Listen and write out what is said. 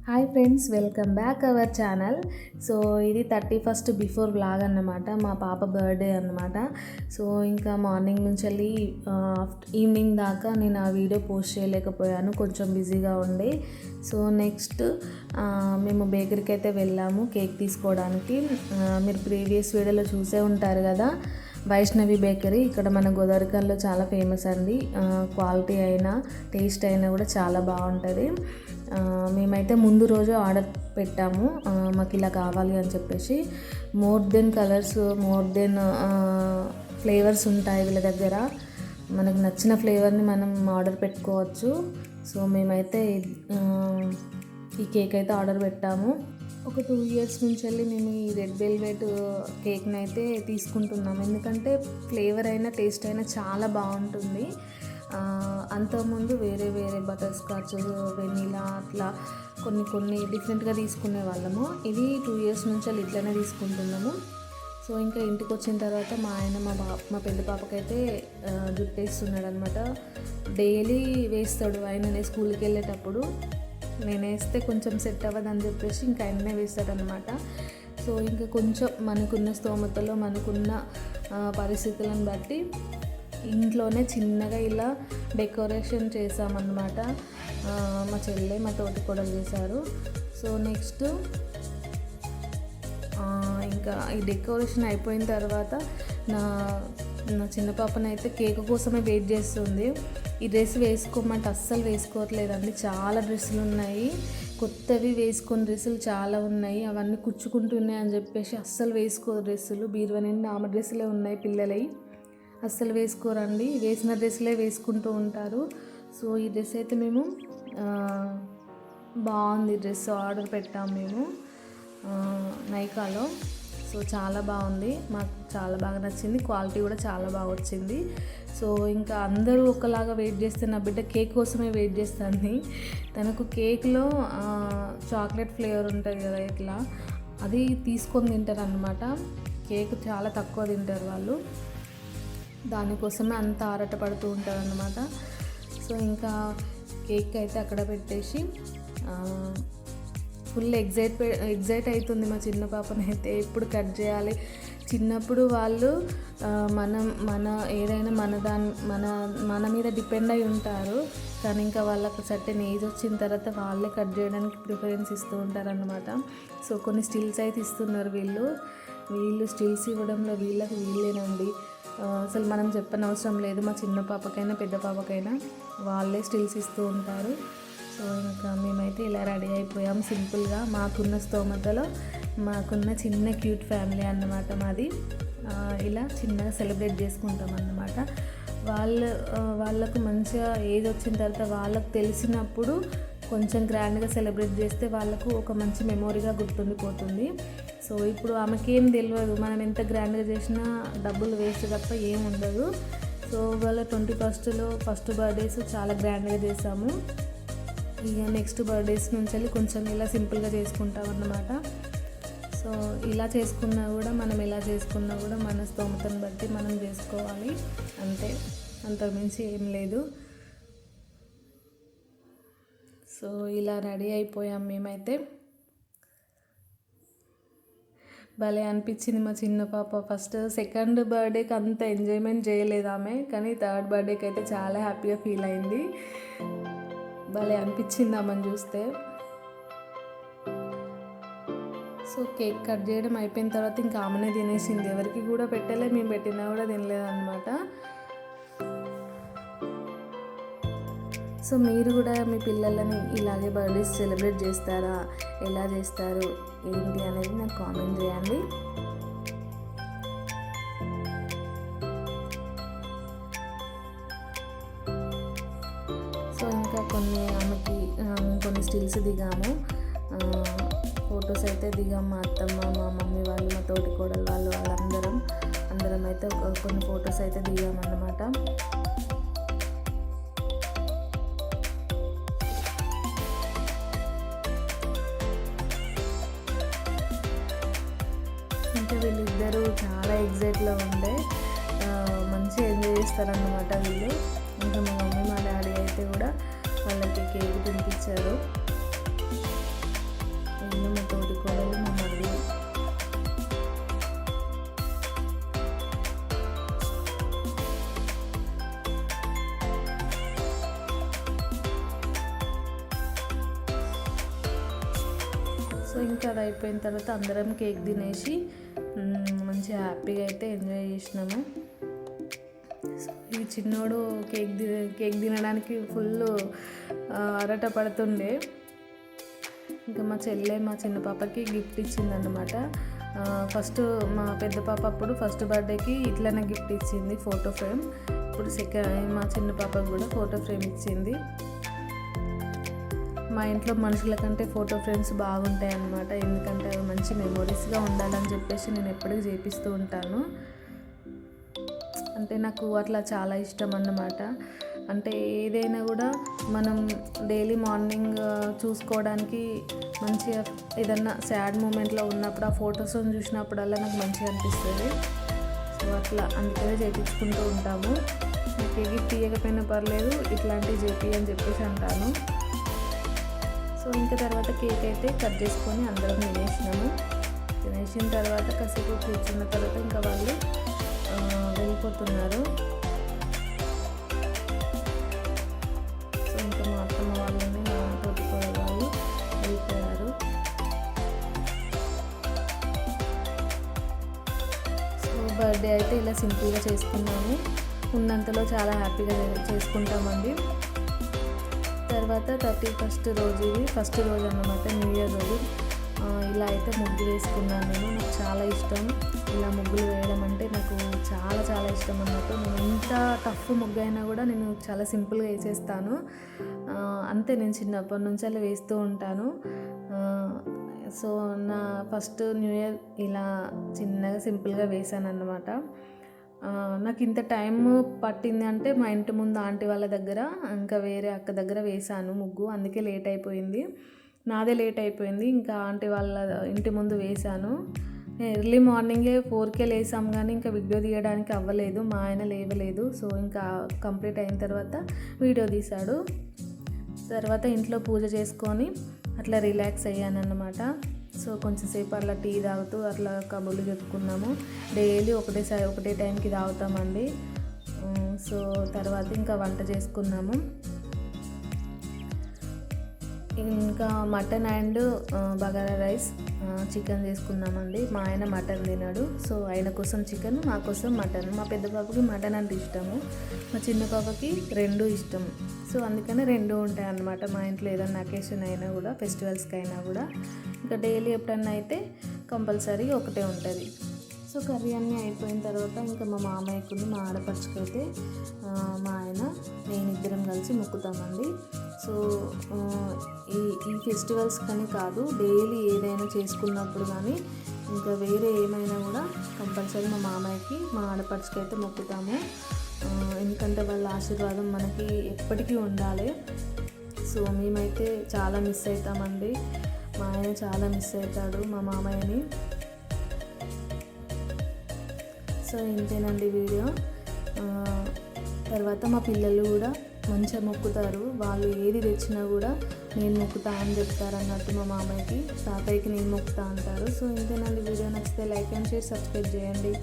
Hi friends, welcome back our channel. So ఇది 31st before vlog అన్నమాట. మా పాప బర్త్డే అన్నమాట. సో ఇంకా మార్నింగ్ నుంచి వెళ్ళి ఈవినింగ్ దాకా నేను ఆ వీడియో పోస్ట్ చేయలేకపోయాను, కొంచెం బిజీగా ఉండి. సో నెక్స్ట్ మేము బేకరీకి అయితే వెళ్ళాము కేక్ తీసుకోవడానికి. మీరు ప్రీవియస్ వీడియోలో చూసే ఉంటారు కదా, వైష్ణవి బేకరీ ఇక్కడ మన గోదావరిఖనిలో చాలా ఫేమస్ అండి. క్వాలిటీ అయినా టేస్ట్ అయినా కూడా చాలా బాగుంటుంది. మేమైతే ముందు రోజు ఆర్డర్ పెట్టాము, మాకు ఇలా కావాలి అని చెప్పేసి. More than colours, more than flavours ఉంటాయి వీళ్ళ దగ్గర. మనకు నచ్చిన ఫ్లేవర్ని మనం ఆర్డర్ పెట్టుకోవచ్చు. సో మేమైతే ఈ కేక్ అయితే ఆర్డర్ పెట్టాము. ఒక 2 years నుంచి వెళ్ళి మేము ఈ రెడ్ వెల్వెట్ కేక్ని అయితే తీసుకుంటున్నాము, ఎందుకంటే ఫ్లేవర్ అయినా టేస్ట్ అయినా చాలా బాగుంటుంది. అంతకుముందు వేరే వేరే బటర్ స్కాచ్, వెనీలా అట్లా కొన్ని డిఫరెంట్గా తీసుకునే వాళ్ళము. ఇది 2 years నుంచి వెళ్ళి ఇట్లనే తీసుకుంటున్నాము. సో ఇంకా ఇంటికి వచ్చిన తర్వాత మా ఆయన మా పెద్ద పాపకైతే జుట్టు వేస్తున్నాడు అనమాట. డైలీ వేస్తాడు ఆయననే స్కూల్కి వెళ్ళేటప్పుడు. నేను వేస్తే కొంచెం సెట్ అవ్వదని చెప్పేసి ఇంకా ఆయననే వేస్తాడనమాట. సో ఇంకా కొంచెం మనకున్న స్తోమతలో మనకున్న పరిస్థితులను బట్టి ఇంట్లోనే చిన్నగా ఇలా డెకరేషన్ చేసామన్నమాట. మా చెల్లె మా తోటి కూడా చేశారు. సో నెక్స్ట్ ఇంకా ఈ డెకరేషన్ అయిపోయిన తర్వాత నా చిన్న పాపనైతే కేక్ కోసమే వెయిట్ చేస్తుంది. ఈ డ్రెస్ వేసుకోమంటే అస్సలు వేసుకోవట్లేదండి. చాలా డ్రెస్సులు ఉన్నాయి, కొత్తవి వేసుకొని డ్రెస్సులు చాలా ఉన్నాయి. అవన్నీ కుచ్చుకుంటున్నాయి అని చెప్పేసి అస్సలు వేసుకోరు డ్రెస్సులు. బీరువా నిండా ఆమె డ్రెస్సులే ఉన్నాయి పిల్లలవి. అస్సలు వేసుకోరండి, వేసిన డ్రెస్సులే వేసుకుంటూ ఉంటారు. సో ఈ డ్రెస్ అయితే మేము బాగుంది, డ్రెస్ ఆర్డర్ పెట్టాము మేము నైకాలో. సో చాలా బాగుంది, మాకు చాలా బాగా నచ్చింది. క్వాలిటీ కూడా చాలా బాగా వచ్చింది. సో ఇంకా అందరూ ఒకలాగా వెయిట్ చేస్తే నా బిడ్డ కేక్ కోసమే వెయిట్ చేస్తుంది. తనకు కేక్లో చాక్లెట్ ఫ్లేవర్ ఉంటుంది కదా, ఇట్లా అది తీసుకొని తింటారు అన్నమాట. కేక్ చాలా తక్కువ తింటారు వాళ్ళు, దానికోసమే అంత ఆరాట పడుతూ ఉంటారు అన్నమాట. సో ఇంకా కేక్ అయితే అక్కడ పెట్టేసి ఫుల్ ఎగ్జైట్ అవుతుంది మా చిన్న పాపనైతే. ఎప్పుడు కట్ చేయాలి. చిన్నప్పుడు వాళ్ళు మన ఏదైనా మన మీద డిపెండ్ అయి ఉంటారు, కానీ ఇంకా వాళ్ళకి సర్టెన్ ఏజ్ వచ్చిన తర్వాత వాళ్ళే కట్ చేయడానికి ప్రిఫరెన్స్ ఇస్తూ ఉంటారన్నమాట. సో కొన్ని స్టిల్స్ అయితే ఇస్తున్నారు వీళ్ళు స్టిల్స్ ఇవ్వడంలో వీళ్ళేనండి. అసలు మనం చెప్పనవసరం లేదు, మా చిన్న పాపకైనా పెద్ద పాపకైనా వాళ్ళే స్టిల్స్ ఇస్తూ ఉంటారు. సో ఇంకా మేమైతే ఇలా రెడీ అయిపోయాం సింపుల్గా. మాకున్న స్తోమతలో మాకున్న చిన్న క్యూట్ ఫ్యామిలీ అన్నమాట మాది. ఇలా చిన్నగా సెలబ్రేట్ చేసుకుంటాం అన్నమాట. వాళ్ళకు మంచిగా ఏజ్ వచ్చిన తర్వాత వాళ్ళకు తెలిసినప్పుడు కొంచెం గ్రాండ్గా సెలబ్రేట్ చేస్తే వాళ్ళకు ఒక మంచి మెమొరీగా గుర్తుండిపోతుంది. సో ఇప్పుడు ఆమెకేం తెలియదు, మనం ఎంత గ్రాండ్గా చేసినా డబ్బులు వేస్ట్ తప్ప ఏం ఉండదు. సో వాళ్ళ 21st ఫస్ట్ బర్త్డేస్ చాలా గ్రాండ్గా చేసాము. ఇక నెక్స్ట్ బర్త్డేస్ నుంచి వెళ్ళి కొంచెం ఇలా సింపుల్గా చేసుకుంటాం అన్నమాట. సో ఇలా చేసుకున్నా కూడా మనం ఎలా చేసుకున్నా కూడా మన స్తోమతను బట్టి మనం చేసుకోవాలి అంతే, అంతకుమించి ఏం లేదు. సో ఇలా రెడీ అయిపోయాం మేమైతే. భలే అనిపించింది మా చిన్న పాప. ఫస్ట్ సెకండ్ బర్త్డేకి అంత ఎంజాయ్మెంట్ చేయలేదు ఆమె, కానీ థర్డ్ బర్త్డేకి అయితే చాలా హ్యాపీగా ఫీల్ అయింది. భలే అనిపించింది ఆమెను చూస్తే. సో కేక్ కట్ చేయడం అయిపోయిన తర్వాత ఇంకా ఆమెనే తినేసింది, ఎవరికి కూడా పెట్టలే, మేము పెట్టినా కూడా తినలేదన్నమాట. సో మీరు కూడా మీ పిల్లలని ఇలాగే బర్త్డేస్ సెలబ్రేట్ చేస్తారా, ఎలా చేస్తారు ఏంటి అనేది నాకు కామెంట్ చేయండి. సో ఇంకా ఆమెకి కొన్ని స్టిల్స్ దిగాము, ఫొటోస్ అయితే దిగాము. మా అత్తమ్మ, మా మమ్మీ వాళ్ళు, మా తోటి కోడలు వాళ్ళందరం అయితే కొన్ని ఫొటోస్ అయితే దిగామన్నమాట. ఇంకా వీళ్ళిద్దరూ చాలా ఎగ్జైట్లో ఉండే, మంచిగా ఎంజాయ్ చేస్తారన్నమాట వీళ్ళు. ఇంకా మా మమ్మీ మా డాడీ అయితే కూడా వాళ్ళకి కేక్ తినిపించారు. ఇంకా అది అయిపోయిన తర్వాత అందరం కేక్ తినేసి మంచిగా హ్యాపీగా అయితే ఎంజాయ్ చేసినాము. సో ఈ చిన్నోడు కేక్ తినడానికి ఫుల్ అరట పడుతుండే. ఇంకా మా చెల్లె మా చిన్న పాపకి గిఫ్ట్ ఇచ్చిందన్నమాట. ఫస్ట్ మా పెద్ద పాప అప్పుడు ఫస్ట్ బర్త్డేకి ఇట్లనే గిఫ్ట్ ఇచ్చింది, ఫోటో ఫ్రేమ్. ఇప్పుడు మా చిన్న పాపకు కూడా ఫోటో ఫ్రేమ్ ఇచ్చింది. మా ఇంట్లో మనుషుల కంటే ఫోటో ఫ్రేమ్స్ బాగుంటాయి అన్నమాట. ఎందుకంటే అవి మంచి మెమొరీస్గా ఉండాలని చెప్పేసి నేను ఎప్పటికీ చేపిస్తూ ఉంటాను. అంటే నాకు అట్లా చాలా ఇష్టం అన్నమాట. అంటే ఏదైనా కూడా మనం డైలీ మార్నింగ్ చూసుకోవడానికి మంచిగా, ఏదన్నా సాడ్ మూమెంట్లో ఉన్నప్పుడు ఆ ఫొటోస్ని చూసినప్పుడల్లా నాకు మంచిగా అనిపిస్తుంది. సో అట్లా అందుకనే చేయించుకుంటూ ఉంటాము. నాకు ఏ గిఫ్ట్ ఇవ్వకపోయినా పర్లేదు, ఇట్లాంటివి చేపి అని చెప్పేసి అంటాను. సో ఇంకా తర్వాత కేక్ అయితే కట్ చేసుకొని అందరం తినేసిన తర్వాత కాసేపు కూర్చున్న తర్వాత ఇంకా వాళ్ళు వెళ్ళిపోతున్నారు. సో ఇంకా మా అత్తమ్మ వాళ్ళని మా తోటి వాళ్ళు వెళ్ళిపోయారు. సో బర్త్డే అయితే ఇలా సింపుల్గా చేసుకున్నాము. ఉన్నంతలో చాలా హ్యాపీగా చేసుకుంటామండి. తర్వాత 31st రోజు, ఇది ఫస్ట్ రోజు అన్నమాట, న్యూ ఇయర్ రోజు. ఇలా అయితే ముగ్గు వేసుకున్నాను నేను. నాకు చాలా ఇష్టం ఇలా ముగ్గులు వేయడం అంటే, నాకు చాలా చాలా ఇష్టం అన్నమాట. నేను ఎంత టఫ్ ముగ్గు అయినా కూడా నేను చాలా సింపుల్గా వేసేస్తాను. అంతే, నేను చిన్నప్పటి నుంచి అలా వేస్తూ ఉంటాను. సో నా ఫస్ట్ న్యూ ఇయర్ ఇలా చిన్నగా సింపుల్గా వేసాను అన్నమాట. నాకు ఇంత టైం పట్టింది అంటే మా ఇంటి ముందు ఆంటీ వాళ్ళ దగ్గర, ఇంకా వేరే అక్క దగ్గర వేసాను ముగ్గు, అందుకే లేట్ అయిపోయింది. నాదే లేట్ అయిపోయింది. ఇంకా ఆంటీ వాళ్ళ ఇంటి ముందు వేసాను. ఎర్లీ మార్నింగే 4కే లేసాం, కానీ ఇంకా వీడియో తీయడానికి అవ్వలేదు, మా ఆయన లేవలేదు. సో ఇంకా కంప్లీట్ అయిన తర్వాత వీడియో తీశాడు. తర్వాత ఇంట్లో పూజ చేసుకొని అట్లా రిలాక్స్ అయ్యాను అన్నమాట. సో కొంచెం సేపు అట్లా టీ తాగుతూ అట్లా కబుర్లు చెప్పుకున్నాము. డైలీ ఒకటే టైంకి తాగుతామండి. సో తర్వాత ఇంకా వంట చేసుకున్నాము. ఇంకా mutton and bagara rice, chicken చేసుకున్నామండి. మా ఆయన మటన్ తినాడు, సో ఆయన కోసం చికెన్, మా కోసం మటన్. మా పెద్ద పాపకి మటన్ అంటే ఇష్టము, మా చిన్న పాపకి రెండు ఇష్టం. సో అందుకని రెండు ఉంటాయి అన్నమాట మా ఇంట్లో. ఏదైనా అకేషన్ అయినా కూడా, ఫెస్టివల్స్కి అయినా కూడా. ఇంకా డైలీ ఎప్పుడన్నా అయితే కంపల్సరీ ఒకటే ఉంటుంది. సో కర్రీ అన్నీ అయిపోయిన తర్వాత ఇంకా మా మామయ్యకు, మా ఆడపడుచుకైతే మా ఆయన నేను ఇద్దరం కలిసి మొక్కుతామండి. సో ఈ ఫెస్టివల్స్ కానీ కాదు, డైలీ ఏదైనా చేసుకున్నప్పుడు కానీ ఇంకా వేరే ఏమైనా కూడా కంపల్సరీ మా మామయ్యకి, మా ఆడపడుచుకైతే మొక్కుతాము. ఎందుకంటే వాళ్ళ ఆశీర్వాదం మనకి ఎప్పటికీ ఉండాలి. సో మేమైతే చాలా మిస్ అవుతామండి. మా ఆయన చాలా మిస్ అవుతాడు మా మామయ్యని. సో ఇంతేనండి వీడియో. తర్వాత మా పిల్లలు కూడా మంచిగా మొక్కుతారు. వాళ్ళు ఏది తెచ్చినా కూడా నేను మొక్కుతా అని చెప్తారు అన్నట్టు. మా మామయ్యకి, తాతయ్యకి నేను మొక్కుతా అంటారు. సో ఇంతేనండి వీడియో. నచ్చితే లైక్ అండ్ షేర్, సబ్స్క్రైబ్ చేయండి.